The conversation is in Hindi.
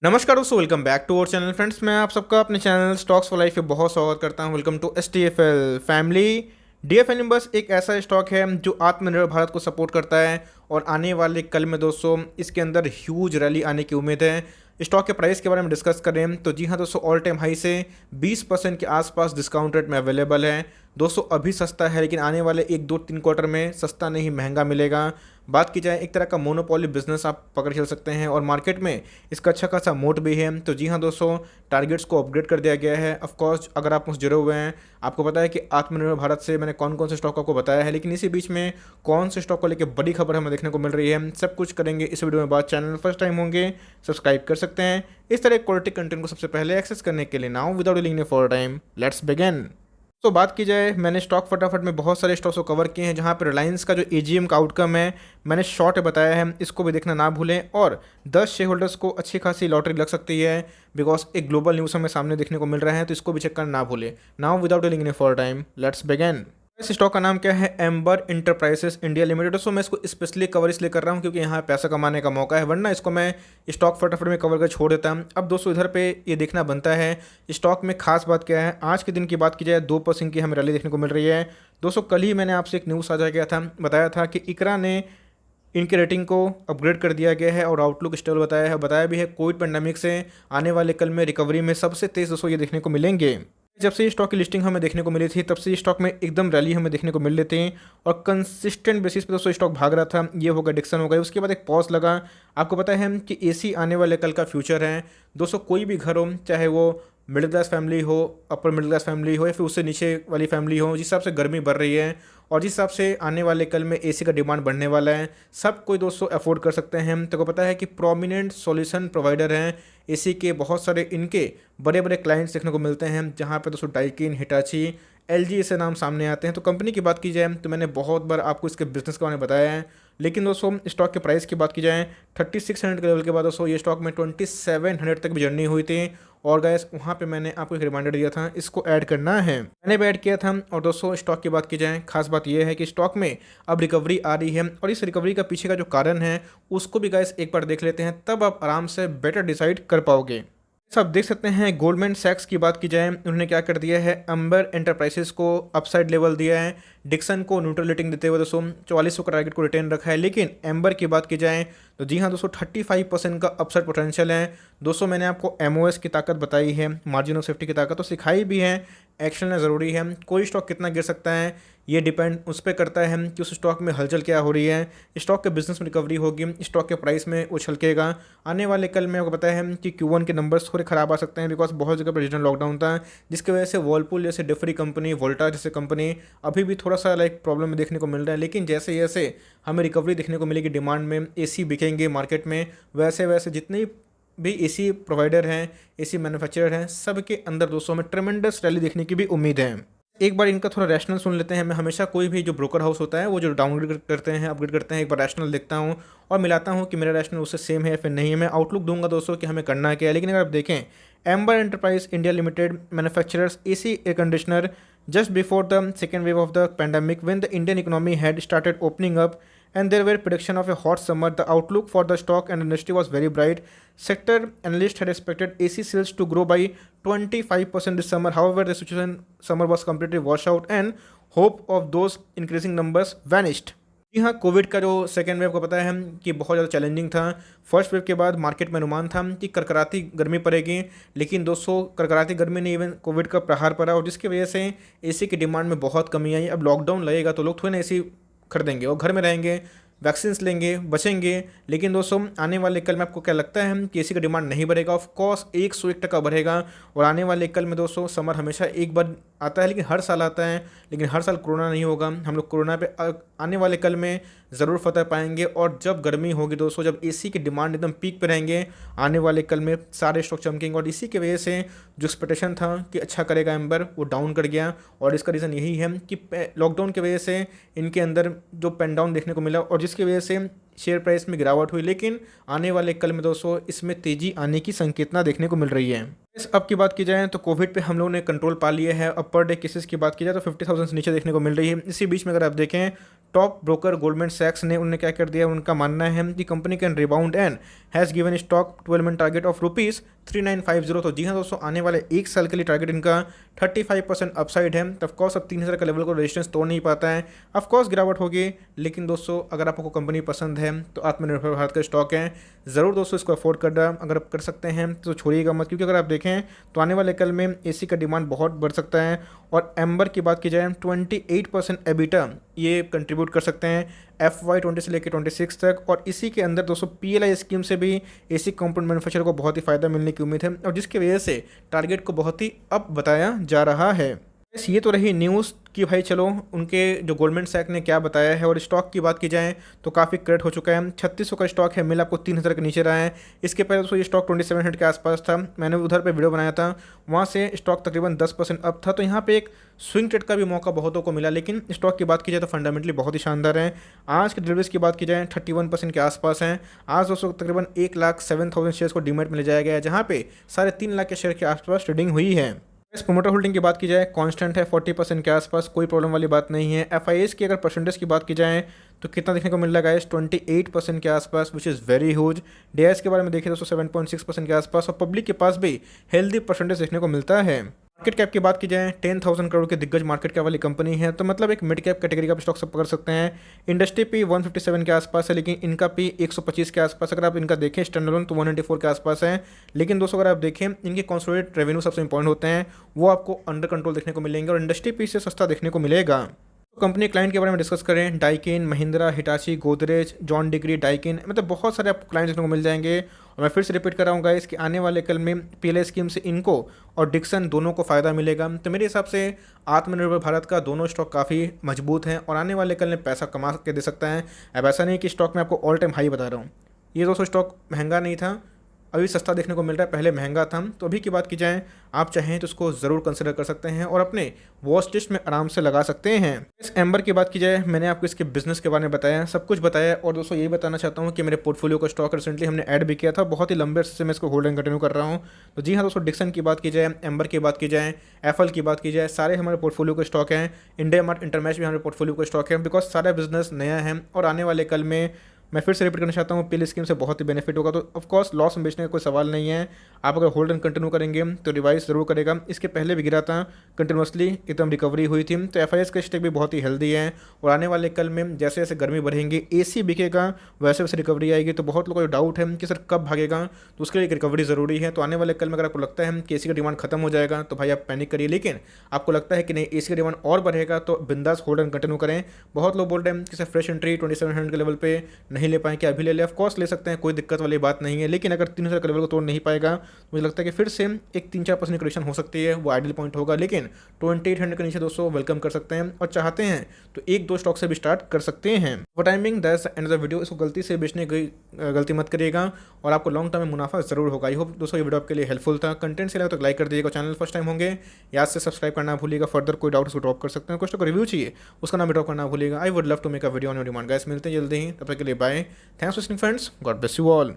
नमस्कार दोस्तों, welcome back to our channel friends. मैं आप सबका अपने चैनल स्टॉक्स फॉर लाइफ पे बहुत स्वागत करता हूं। Welcome to STFL family. DFL बस एक ऐसा स्टॉक है जो आत्मनिर्भर भारत को सपोर्ट करता है और आने वाले कल में दोस्तों इसके अंदर ह्यूज रैली आने की उम्मीद है। स्टॉक के प्राइस के बारे में डिस्कस करें तो जी हाँ दोस्तों, ऑल टाइम हाई से 20% के आसपास डिस्काउंट रेट में अवेलेबल है। दोस्तों अभी सस्ता है लेकिन आने वाले 1 2 3 क्वार्टर में सस्ता नहीं महंगा मिलेगा। बात की जाए एक तरह का मोनोपोली बिजनेस आप पकड़ चल सकते हैं और मार्केट में इसका अच्छा खासा मोट भी है। तो जी हाँ दोस्तों, टारगेट्स को अपग्रेड कर दिया गया है। ऑफ कोर्स अगर आप मुझसे जुड़े हुए हैं, आपको पता है कि आत्मनिर्भर भारत से मैंने कौन कौन से स्टॉक आपको बताया है, लेकिन इसी बीच में कौन से स्टॉक को लेकर बड़ी खबर हमें देखने को मिल रही है, सब कुछ करेंगे इस वीडियो में बात। चैनल फर्स्ट टाइम होंगे सब्सक्राइब कर सकते हैं इस तरह क्वालिटी कंटेंट को सबसे पहले एक्सेस करने के लिए। Now without delaying for time let's begin. तो बात की जाए, मैंने स्टॉक फटाफट में बहुत सारे स्टॉक्स को कवर किए हैं जहां पर रिलायंस का जो AGM का आउटकम है मैंने शॉर्ट बताया है, इसको भी देखना ना भूलें। और 10 शेयर होल्डर्स को अच्छी खासी लॉटरी लग सकती है बिकॉज एक ग्लोबल न्यूज़ हमें सामने देखने को मिल रहा है, तो इसको भी चेक करना ना भूलें। Now without delaying for time let's begin. इस स्टॉक का नाम क्या है? Amber enterprises India limited. दोस्तों मैं इसको स्पेशली कवर इसलिए कर रहा हूँ क्योंकि यहाँ पैसा कमाने का मौका है, वरना इसको मैं स्टॉक फटाफट में कवर कर छोड़ देता हूँ। अब दोस्तों इधर पे ये देखना बनता है स्टॉक में खास बात क्या है। आज के दिन की बात की जाए 2% की हमें रैली देखने को मिल रही है। दोस्तों कल ही मैंने आपसे एक न्यूज़ साझा किया था, बताया था कि इकरा ने इनके रेटिंग को अपग्रेड कर दिया गया है और आउटलुक स्टेबल बताया है। बताया भी है कोविड पेंडेमिक से आने वाले कल में रिकवरी में सबसे तेज़ दोस्तों ये देखने को मिलेंगे। जब से स्टॉक की लिस्टिंग हमें देखने को मिली थी तब से स्टॉक में एकदम रैली हमें देखने को मिल रही थी और कंसिस्टेंट बेसिस पे दोस्तों स्टॉक भाग रहा था। ये होगा डिक्सन हो गया, उसके बाद एक पॉज लगा। आपको पता है कि AC आने वाले कल का फ्यूचर है। दोस्तों कोई भी घर हो, चाहे वो मिडिल क्लास फैमिली हो, अपर मिडिल क्लास फैमिली हो या फिर उससे नीचे वाली फैमिली हो, जिस हिसाब से गर्मी बढ़ रही है और जिस हिसाब से आने वाले कल में AC का डिमांड बढ़ने वाला है, सब कोई दोस्तों अफोर्ड कर सकते हैं। तो को पता है कि प्रोमिनेंट सॉल्यूशन प्रोवाइडर हैं AC के, बहुत सारे इनके बड़े बड़े क्लाइंट्स देखने को मिलते हैं जहाँ पे दोस्तों डाइकिन, हिटाची, LG ऐसे नाम सामने आते हैं। तो कंपनी की बात की जाए तो मैंने बहुत बार आपको इसके बिजनेस के बारे में बताया है, लेकिन दोस्तों स्टॉक के प्राइस की बात की जाए 3600 के लेवल के बाद दोस्तों ये स्टॉक में 2700 तक भी जर्नी हुई थी। और गैस वहाँ पे मैंने आपको एक रिमाइंडर दिया था, इसको ऐड करना है, मैंने भी ऐड किया था। और दोस्तों स्टॉक की बात की जाए, खास बात यह है कि स्टॉक में अब रिकवरी आ रही है और इस रिकवरी का पीछे का जो कारण है उसको भी गैस एक बार देख लेते हैं, तब आप आराम से बेटर डिसाइड कर पाओगे। आप देख सकते हैं गोल्डमैन सैक्स की बात की जाए, उन्होंने क्या कर दिया है, एम्बर एंटरप्राइजेस को अपसाइड लेवल दिया है, डिक्सन को न्यूट्रल रेटिंग देते हुए दोस्तों 4400 का टारगेट को रिटेन रखा है। लेकिन एम्बर की बात की जाए तो जी हाँ दोस्तों 35% का अपसाइड पोटेंशियल है। दोस्तों मैंने आपको MOS की ताकत बताई है, मार्जिन ऑफ सेफ्टी की ताकत तो सिखाई भी है, एक्शन लेना ज़रूरी है। कोई स्टॉक कितना गिर सकता है ये डिपेंड उस पर करता है कि उस स्टॉक में हलचल क्या हो रही है, स्टॉक के बिजनेस में रिकवरी होगी, स्टॉक के प्राइस में उछलकेगा। आने वाले कल में आपको पता है कि Q1 के नंबर्स थोड़े ख़राब आ सकते हैं बिकॉज बहुत जगह पर रीजनल लॉकडाउन था, जिसकी वजह से वर्लपूल जैसे डिफरी कंपनी, वोल्टा जैसे कंपनी अभी भी थोड़ा सा प्रॉब्लम में देखने को मिल रहा है। लेकिन जैसे जैसे हमें रिकवरी देखने को मिलेगी डिमांड में, AC बिकेंगे मार्केट में, वैसे वैसे जितनी भी AC प्रोवाइडर हैं, AC मैन्युफैक्चरर हैं, सबके अंदर दोस्तों में ट्रेमेंडस रैली देखने की भी उम्मीद है। एक बार इनका थोड़ा रैशनल सुन लेते हैं। मैं हमेशा कोई भी जो ब्रोकर हाउस होता है वो जो डाउनग्रेड करते हैं, अपग्रेड करते हैं, एक बार रैशनल देखता हूँ और मिलाता हूँ कि मेरा रैशनल उससे सेम है या फिर नहीं है। मैं आउटलुक दूंगा दोस्तों कि हमें करना क्या है। लेकिन अगर आप देखें, amber enterprise India limited manufacturers AC air conditioner just before the second wave of the pandemic, when the Indian economy had started opening up and there were prediction of a hot summer, the outlook for the stock and industry was very bright. Sector analysts had expected AC sales to grow by 25% this summer. However, the situation summer was completely washed out and hope of those increasing numbers vanished. जी हाँ, कोविड का जो सेकेंड वेव का पता है हम कि बहुत ज़्यादा चैलेंजिंग था। फर्स्ट वेव के बाद मार्केट में अनुमान था कि करकराती गर्मी पड़ेगी, लेकिन दोस्तों करकराती गर्मी ने इवन कोविड का प्रहार पड़ा और जिसकी वजह से AC की डिमांड में बहुत कमी आई। अब लॉकडाउन लगेगा तो लोग थोड़े ना AC खरीदेंगे और घर में रहेंगे, वैक्सीन लेंगे, बचेंगे। लेकिन दोस्तों आने वाले कल में आपको क्या लगता है कि AC का डिमांड नहीं बढ़ेगा? ऑफ कोर्स 101% बढ़ेगा। और आने वाले कल में दोस्तों समर हमेशा एक बार आता है, लेकिन हर साल आता है, लेकिन हर साल कोरोना नहीं होगा। हम लोग कोरोना पे आने वाले कल में ज़रूर फतह पाएंगे। और जब गर्मी होगी दोस्तों, जब AC की डिमांड एकदम पीक पे रहेंगे, आने वाले कल में सारे स्टॉक चमकेंगे। और इसी की वजह से जो एक्सपेक्टेशन था कि अच्छा करेगा एम्बर, वो डाउन कर गया। और इसका रीज़न यही है कि लॉकडाउन की वजह से इनके अंदर जो पेन डाउन देखने को मिला और जिसकी वजह से शेयर प्राइस में गिरावट हुई। लेकिन आने वाले कल में दोस्तों इसमें तेज़ी आने की संकेतना देखने को मिल रही है। अब की बात की जाए तो कोविड पे हम लोगों ने कंट्रोल पा लिया है। अब पर डे केसेस की बात की जाए तो 50,000 से नीचे देखने को मिल रही है। इसी बीच में अगर आप देखें, टॉप ब्रोकर गोल्डमैन सैक्स ने उन्होंने क्या कर दिया, उनका मानना है कि company can rebound and has given stock 12 month target of ₹3950। तो जी हाँ दोस्तों, आने वाले एक साल के लिए टारगेट इनका 35% अपसाइड है। तो ऑफकोर्स अब 3000 का लेवल को रेजिस्टेंस तोड़ नहीं पाता है, ऑफकोर्स गिरावट होगी। लेकिन दोस्तों, अगर आपको कंपनी पसंद है तो आत्मनिर्भर भारत का स्टॉक है, ज़रूर दोस्तों इसको अफोर्ड करना अगर आप कर सकते हैं तो छोड़िएगा मत। क्योंकि अगर आप देखें तो आने वाले कल में एसी का डिमांड बहुत बढ़ सकता है। और एम्बर की बात की जाए 28% एबिटा ये कंट्रीब्यूट कर सकते हैं FY20 से लेकर 26 तक। और इसी के अंदर दोस्तों PLI स्कीम से भी एसी कंपोनेंट मैन्युफैक्चरर को बहुत ही फ़ायदा मिलने की उम्मीद है, और जिसकी वजह से टारगेट को बहुत ही अप बताया जा रहा है। बस ये तो रही न्यूज़ कि भाई चलो उनके जो गोल्डमैन सैक ने क्या बताया है। और स्टॉक की बात की जाए तो काफ़ी क्रेडिट हो चुका है। 3600 का स्टॉक है, मिल आपको 3000 के नीचे रहा है। इसके पहले दोस्तों ये स्टॉक 2700 के आसपास था, मैंने उधर पे वीडियो बनाया था, वहाँ से स्टॉक तकरीबन 10% अप था। तो यहाँ पे एक स्विंग ट्रेड का भी मौका बहुतों को मिला। लेकिन स्टॉक की बात की जाए तो फंडामेंटली बहुत ही शानदार है। आज के डिलीवरीज की बात की जाए 31% के आसपास हैं। आज दोस्तों तकरीबन 1,07,000 शेयर्स को डीमेट में ले जाया गया है, जहाँ पे 3.5 लाख के शेयर के आसपास ट्रेडिंग हुई है। इस प्रोमोटर होल्डिंग की बात की जाए कांस्टेंट है 40% के आसपास, कोई प्रॉब्लम वाली बात नहीं है। FIAs की अगर परसेंटेज की बात की जाए तो कितना देखने को मिल रहा है गाइस, 28% के आसपास, which is very huge. DIS के बारे में देखें दोस्तों 7.6% के आसपास, और पब्लिक के पास भी हेल्दी परसेंटेज देखने को मिलता है। मार्केट कैप की बात की जाए 10,000 करोड़ की दिग्गज मार्केट कैप वाली कंपनी है, तो मतलब एक मिड कैप कैटेगरी का स्टॉक सब पकड़ सकते हैं। इंडस्ट्री पी 157 के आसपास है, लेकिन इनका पी 125 के आसपास। अगर आप इनका देखें स्टैंडअलोन तो 194 के आसपास है। लेकिन दोस्तों अगर आप देखें इनके कंसोलिडेटेड रेवेन्यू सबसे इंपॉर्टेंट होते हैं, वो आपको अंडर कंट्रोल देखने को मिलेंगे, और इंडस्ट्री पी से सस्ता देखने को मिलेगा। कंपनी क्लाइंट के बारे में डिस्कस करें, Daikin, Mahindra, Hitachi, Godrej, John degree, Daikin, मतलब बहुत सारे आपको क्लाइंट देखने को मिल जाएंगे। और मैं फिर से रिपीट कर रहा हूँ गाइस कि आने वाले कल में PLI स्कीम से इनको और डिक्सन दोनों को फ़ायदा मिलेगा। तो मेरे हिसाब से आत्मनिर्भर भारत का दोनों स्टॉक काफ़ी मजबूत हैं और आने वाले कल में पैसा कमा के दे सकता है। अब ऐसा नहीं कि स्टॉक में आपको ऑल टाइम हाई बता रहा हूँ, ये दोस्तों स्टॉक महंगा नहीं था, अभी सस्ता देखने को मिल रहा है, पहले महंगा था। तो अभी की बात की जाए आप चाहें तो उसको ज़रूर कंसिडर कर सकते हैं और अपने वॉच लिस्ट में आराम से लगा सकते हैं। इस एम्बर की बात की जाए, मैंने आपको इसके बिजनेस के बारे में बताया, सब कुछ बताया। और दोस्तों यही बताना चाहता हूँ कि मेरे पोर्टफोलियो का स्टॉक रिसेंटली हमने ऐड भी किया था, बहुत ही लंबे अरसे से मैं इसको होल्ड एंड कंटिन्यू कर रहा हूँ। तो जी हाँ दोस्तों, डिक्सन की बात की जाए, एम्बर की बात की जाए, एफएल की बात की जाए, सारे हमारे पोर्टफोलियो के स्टॉक हैं। इंडिया मार्ट इंटरमैच भी हमारे पोर्टफोलियो का स्टॉक है, बिकॉज सारा बिजनेस नया है। और आने वाले कल में मैं फिर से रिपीट करना चाहता हूँ, PLI स्कीम से बहुत ही बेनिफिट होगा। तो ऑफकोर्स लॉस में बेचने का कोई सवाल नहीं है। आप अगर होल्ड एंड कंटिन्यू करेंगे तो रिवाइज ज़रूर करेगा। इसके पहले भी गिरा था, कंटिन्यूसली एकदम रिकवरी हुई थी। तो FIS का स्टेक भी बहुत ही हेल्दी है। और आने वाले कल में जैसे जैसे गर्मी बढ़ेंगी, AC बिकेगा, वैसे वैसे रिकवरी आएगी। तो बहुत लोगों को डाउट है कि सर कब भागेगा, तो उसके लिए एक रिकवरी ज़रूरी है। तो आने वाले कल में अगर आपको लगता है कि AC का डिमांड खत्म हो जाएगा तो भाई आप पैनिक करिए। लेकिन आपको लगता है कि नहीं AC का डिमांड और बढ़ेगा तो बिंदास होल्ड एंड कंटिन्यू करें। बहुत लोग बोल रहे हैं कि सर फ्रेश एंट्री 2700 के लेवल पे नहीं ले पाए, क्या अभी ले ऑफ कोर्स ले सकते हैं, कोई दिक्कत वाली बात नहीं है। लेकिन अगर 3000 का लेवल को तोड़ नहीं पाएगा, मुझे लगता है कि फिर से एक 3-4% करेक्शन हो सकती है, वो आइडियल पॉइंट होगा। लेकिन 2800 के नीचे दोस्तों वेलकम कर सकते हैं, और चाहते हैं तो 1-2 स्टॉक से भी स्टार्ट कर सकते हैं। वो timing that's and the video. इसको गलती से बेचने की गलती मत करिएगा, और आपको लॉन्ग टर्म में मुनाफा जरूर होगा। आई होप दोस्तों ये वीडियो आपके लिए हेल्पफुल था। कंटेंट से लगा तो लाइक कर दीजिएगा, चैनल फर्स्ट टाइम होंगे याद से सब्सक्राइब करना भूलिएगा। फर्दर कोई डाउट उसको ड्रॉप कर सकते हैं, कुछ तो रिव्यू चाहिए उसका नाम ड्रॉप करना भूलिएगा। I would love to make a video on your demand guys. मिलते हैं जल्दी ही, तब तक के लिए bye. Thanks for watching friends, God bless you all.